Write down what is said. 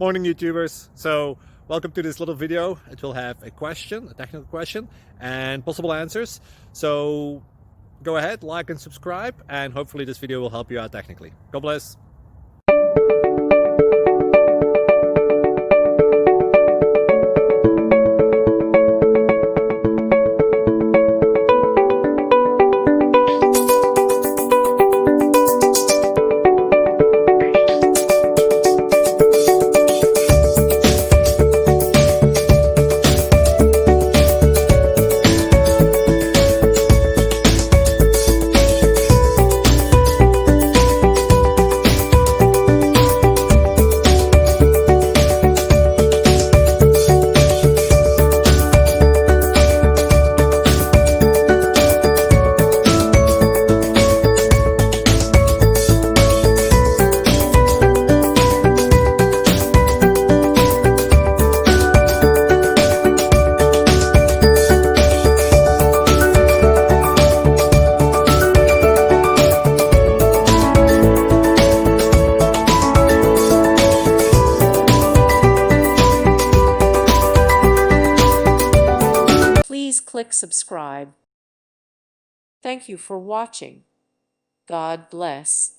Morning YouTubers. So welcome to this little video. It will have a question, a technical question, and possible answers. So go ahead, like and subscribe, and hopefully this video will help you out technically. God bless. Please click subscribe. Thank you for watching. God bless.